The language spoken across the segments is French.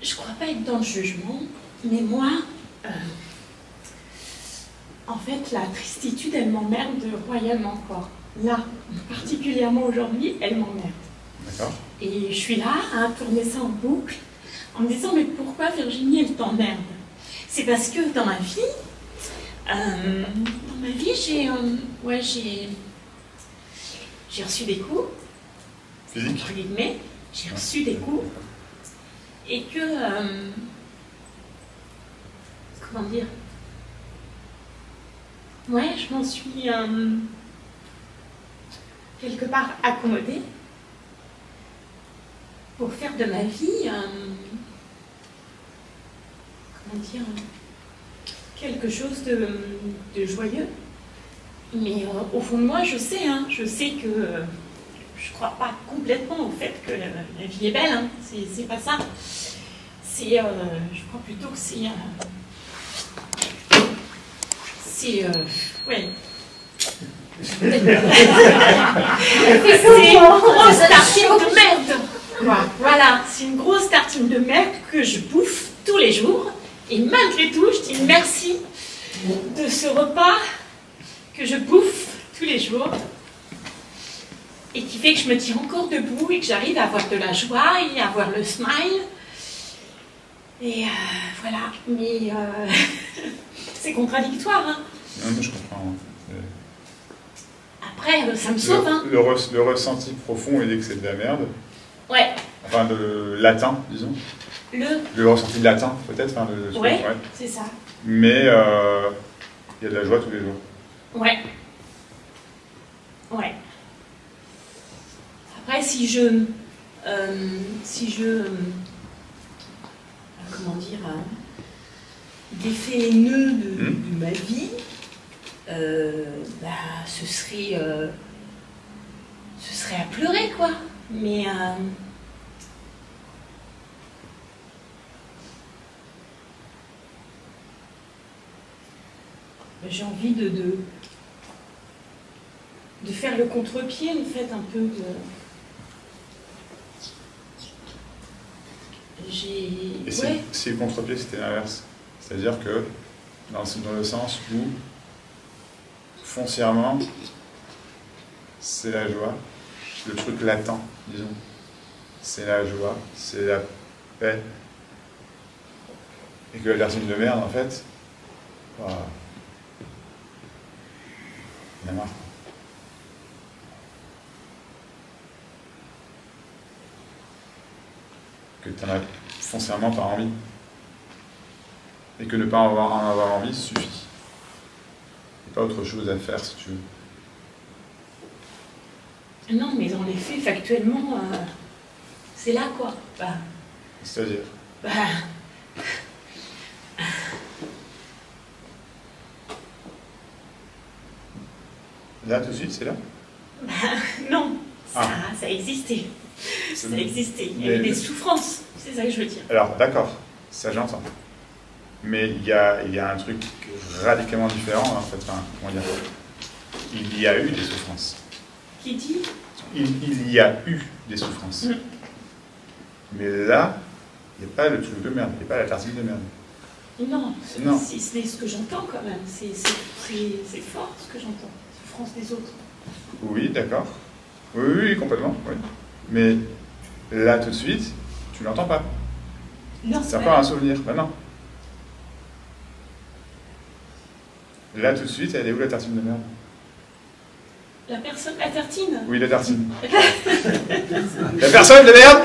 je crois pas être dans le jugement, mais moi, en fait, la tristitude, elle m'emmerde royalement, quoi. Là, particulièrement aujourd'hui, elle m'emmerde. D'accord. Et je suis là à tourner ça en boucle, en me disant, mais pourquoi Virginie, elle t'emmerde? C'est parce que dans ma vie, j'ai reçu des coups. Physique. Entre guillemets, j'ai reçu des coups. Et que, comment dire, ouais, je m'en suis quelque part accommodée pour faire de ma vie, comment dire, quelque chose de joyeux. Mais au fond de moi, je sais que je crois pas complètement au fait que la vie est belle, hein. C'est pas ça. Je crois plutôt que c'est ouais. C'est une grosse tartine de merde. Voilà, c'est une grosse tartine de merde que je bouffe tous les jours. Et malgré tout, je dis merci de ce repas que je bouffe tous les jours. Et qui fait que je me tiens encore debout et que j'arrive à avoir de la joie et à avoir le smile. Et voilà, mais c'est contradictoire. Hein. Non, mais je comprends. Après, ça me sauve. Le ressenti profond, il dit que c'est de la merde. Ouais. Enfin, de latin, disons. Le ressenti de latin, peut-être. Enfin, ouais, c'est ça. Mais il y a de la joie tous les jours. Ouais. Ouais. Après, si je comment dire, défais les nœuds de ma vie, ce serait à pleurer, quoi. Mais j'ai envie de faire le contre-pied, en fait, un peu de... Et si le contre-pied c'était l'inverse, c'est-à-dire que dans le sens où foncièrement c'est la joie, le truc latent, disons, c'est la joie, c'est la paix, et que la tartine de merde en fait, il y en a marre. Que tu n'en as foncièrement pas envie. Et que ne pas en avoir envie suffit. Il n'y a pas autre chose à faire si tu veux. Non, mais dans les faits, factuellement, c'est là, quoi. C'est-à-dire là, tout de suite, c'est là non, ça existait. Ça existait. Il y avait des souffrances, c'est ça que je veux dire. Alors, d'accord, ça j'entends. Mais il y a un truc radicalement différent, en fait. Enfin, comment dire, il y a eu des souffrances. Qui dit il y a eu des souffrances. Mais là, il n'y a pas le truc de merde, il n'y a pas la tartine de merde. Non. C'est ce que j'entends quand même. C'est fort ce que j'entends. Souffrance des autres. Oui, d'accord. Oui, complètement. Oui. Mais là, tout de suite, tu l'entends pas. Non, c'est pas un souvenir. Ben non. Là, tout de suite, elle est où la tartine de merde? La personne, la tartine? Oui, la tartine. La personne de merde.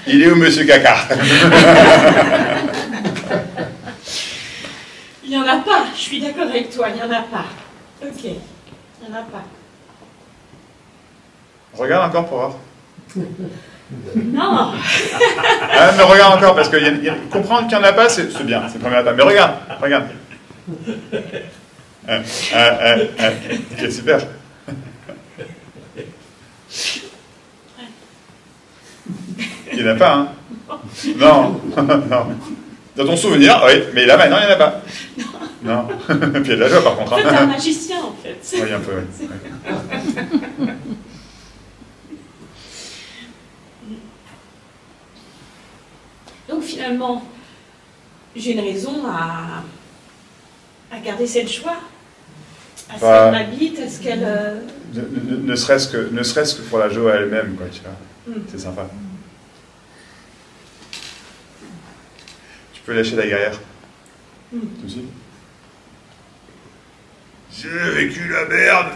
Il est où, monsieur Caca? Il n'y en a pas, je suis d'accord avec toi, il n'y en a pas. Ok, il n'y en a pas. Regarde encore pour voir. Non. Mais regarde encore, parce que comprendre qu'il n'y en a pas, c'est bien, c'est la première étape. Mais regarde. Ok, super. Il n'y en a pas, hein? Non. Dans ton souvenir, oui, mais là maintenant, il n'y en a pas. Non. Puis il y a de la joie, par contre. En fait, t'es un magicien, en fait. Oui, un peu, oui. finalement, j'ai une raison à garder cette joie, à ce qu'elle m'habite, à ce qu'elle... Ne serait-ce que pour la joie elle-même, quoi, tu vois. C'est sympa. Tu peux lâcher la guerrière. Tout de suite. J'ai vécu la merde.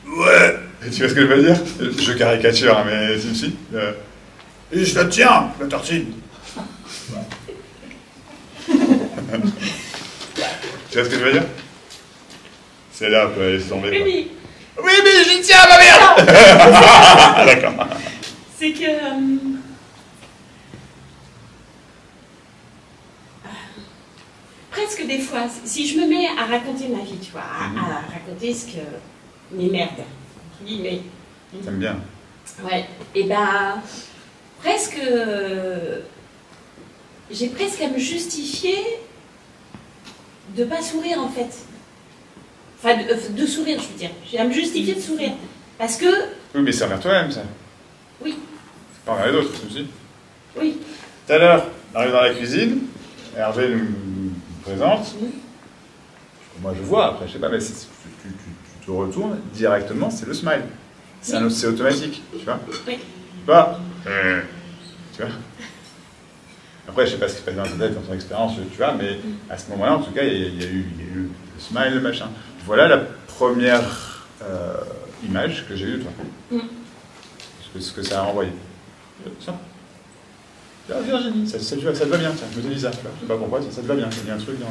Ouais. Et tu vois ce que je veux dire? Je caricature, hein, mais si. Et je la tiens, la tartine. Tu vois ce que je veux dire? C'est là, on peut aller se tomber. Oui. Oui, mais j'y tiens, ma merde. D'accord. C'est que... presque des fois, si je me mets à raconter ma vie, tu vois, à raconter ce que... mes merdes, entre guillemets. T'aimes bien? Ouais. Et ben, presque... j'ai presque à me justifier de pas sourire, en fait. Enfin, de sourire, je veux dire. J'ai à me justifier de sourire. Parce que... Oui, mais c'est envers toi-même, ça. Oui. C'est pas envers les autres, aussi. Oui. Tout à l'heure, on arrive dans la cuisine, Hervé nous présente. Moi, je vois, après, je sais pas, mais tu te retournes directement, c'est le smile. C'est automatique, tu vois. Oui. Pas. Tu vois. Après, je sais pas ce qui se passe dans ta tête, dans ton expérience, tu vois, mais à ce moment-là, en tout cas, il y a eu le smile, le machin. Voilà la première image que j'ai eue de toi. Ce que ça a envoyé. Ça. Ah, Virginie, ça te va bien, tiens, je me dis ça. Je sais pas pourquoi, ça te va bien, il y a un truc dans...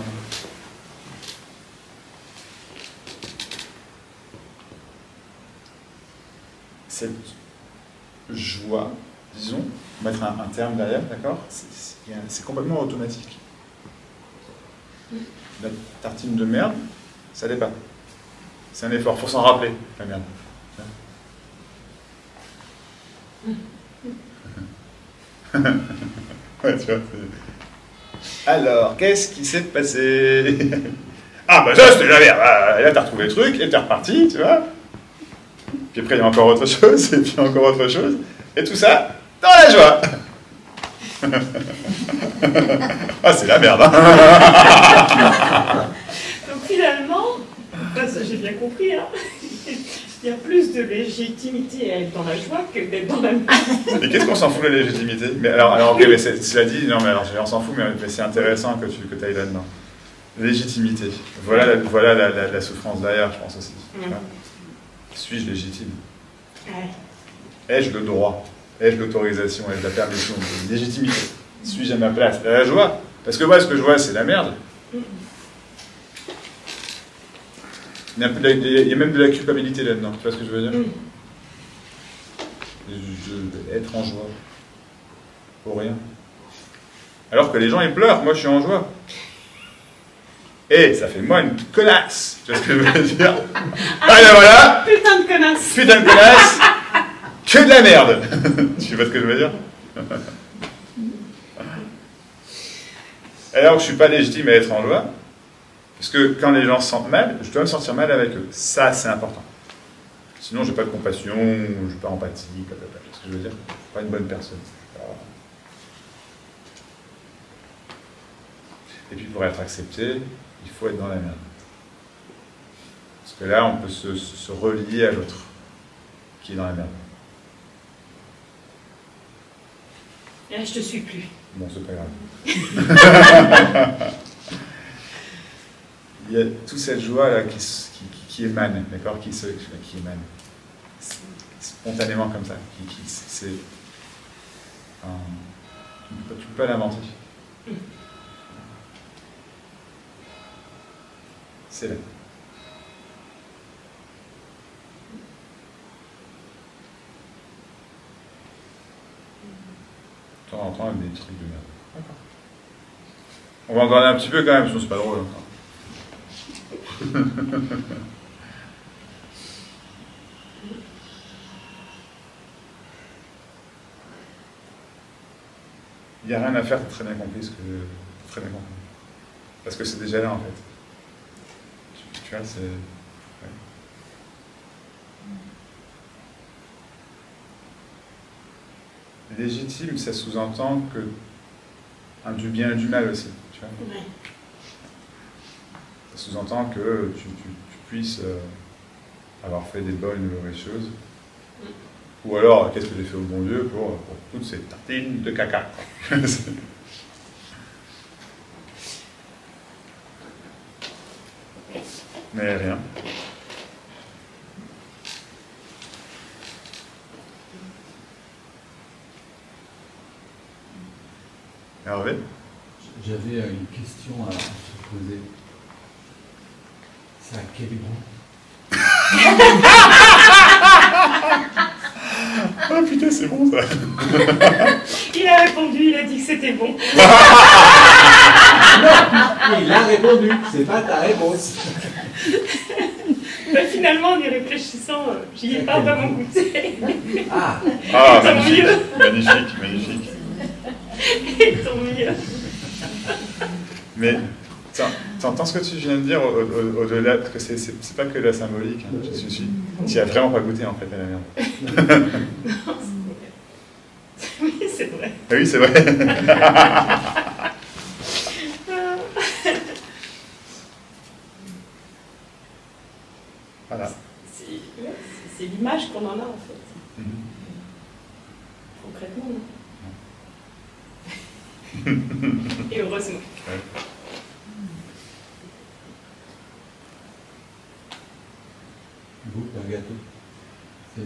Cette joie, disons, mettre un terme derrière, d'accord, c'est complètement automatique. La tartine de merde, ça l'est pas. C'est un effort, faut s'en rappeler, la merde. Ouais, tu vois. Alors, qu'est-ce qui s'est passé? Ah, bah ça, c'était la merde. Ah, là, t'as retrouvé le truc, et t'es reparti, tu vois. Puis après, il y a encore autre chose, et puis encore autre chose. Et tout ça, dans la joie. Ah, c'est la merde, hein. Donc finalement, ça j'ai bien compris, hein. Il y a plus de légitimité à être dans la joie que d'être dans la merde. Et qu'est-ce qu'on s'en fout de la légitimité? Mais alors ok, mais cela dit, non mais alors on s'en fout, mais c'est intéressant que tu ailles là-dedans. Légitimité. Voilà la souffrance derrière, je pense aussi. Suis-je légitime? Ai-je le droit? Ai-je l'autorisation? Ai-je la permission? Légitimité. Suis-je à ma place? La joie. Parce que moi, ce que je vois, c'est la merde. Il y a même de la culpabilité là-dedans. Tu vois ce que je veux dire? Être en joie. Pour rien. Alors que les gens, ils pleurent. Moi, je suis en joie. Et ça fait de moi une connasse. Tu vois ce que je veux dire? Ah ben voilà. Putain de connasse. Putain de connasse. Que de la merde. Tu vois ce que je veux dire? Alors que je ne suis pas légitime à être en joie. Parce que quand les gens se sentent mal, je dois me sentir mal avec eux. Ça, c'est important. Sinon, je n'ai pas de compassion, je n'ai pas d'empathie, blablabla. C'est ce que je veux dire? Je ne suis pas une bonne personne. Et puis, pour être accepté, il faut être dans la merde. Parce que là, on peut se relier à l'autre qui est dans la merde. Et là, je te suis plus. Bon, c'est pas grave. Il y a toute cette joie-là qui émane, d'accord, qui émane spontanément comme ça. Tu ne peux pas l'inventer. C'est là. De temps en temps, des trucs de merde. D'accord. On va en garder un petit peu quand même, sinon c'est pas drôle. Il n'y a rien à faire, tu as très bien compris ce que... Très bien compris. Parce que c'est déjà là, en fait. Tu vois, c'est... Ouais. légitime, ça sous-entend que du bien et du mal aussi. Tu vois. Ouais. Ça sous-entend que tu puisses avoir fait des bonnes ou mauvaises choses. Ou alors, qu'est-ce que j'ai fait au bon Dieu pour toutes ces tartines de caca. Mais rien. Hervé? J'avais une question à te poser. C'est à quel goût? Oh putain, c'est bon ça. Il a répondu, il a dit que c'était bon. Non, il a répondu, c'est pas ta réponse. Ben, finalement, en y réfléchissant, j'y ai pas vraiment goûté. Ah, Tant magnifique, mieux. magnifique, magnifique. Tant mieux. Mais t'entends ce que tu viens de dire au-delà, parce que c'est pas que la symbolique. Hein, tu as vraiment pas goûté en fait à la merde. Non, c'est vrai. Oui, c'est vrai. Ah oui, c'est vrai. Voilà. C'est l'image qu'on en a en fait. Concrètement, non. Et heureusement. Ouais. goût d'un gâteau. C'est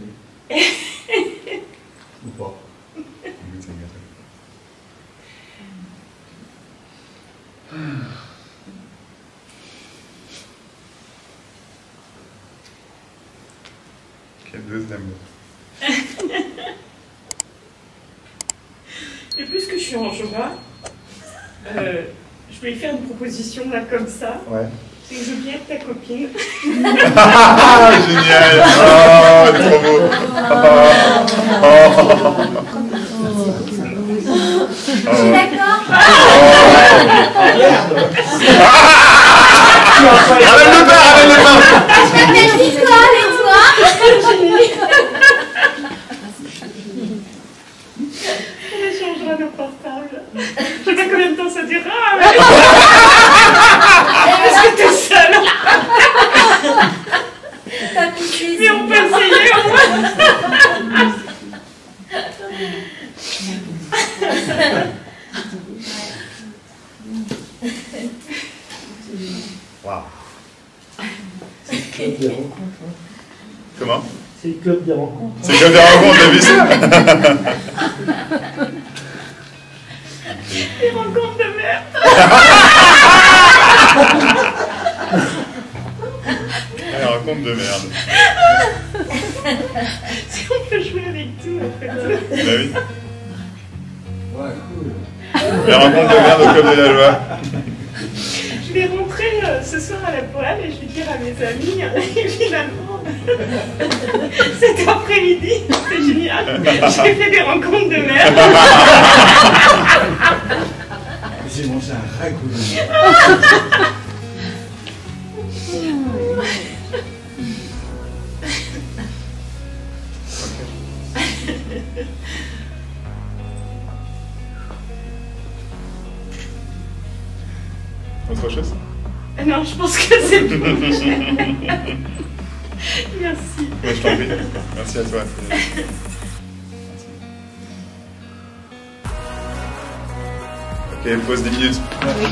ou pas? C'est un gâteau. Quelle dose d'amour. Et plus que je suis en joie, je voulais faire une proposition là comme ça. Ouais. C'est que je veux bien être ta copine. Ah, génial! Oh, trop beau! Oh. Je suis d'accord. Ramène le pain, ramène le pain! Je m'appelle Nicole et toi? On échangera nos portables. Je sais pas combien de temps ça durera. Parce que t'es seule. Ça fait plaisir. Mais on peut essayer au moins. Waouh! C'est le club des rencontres. Hein. Comment? C'est le club des rencontres. C'est comme des rencontres, t'as vu ça? Des rencontres de merde. Des rencontres de merde. Si on peut jouer avec tout, en fait. Bah oui. Ouais, cool. Les rencontres de merde au club de la joie. Je vais rentrer ce soir à la poêle et je vais dire à mes amis, et finalement, cet après-midi, c'est génial, j'ai fait des rencontres de merde. J'ai mangé un ragoût de merde. Autre chose? Non, je pense que c'est bon. Merci. Ouais, je t'en prie. Merci à toi. Merci. Ok, pause 10 minutes. Oui.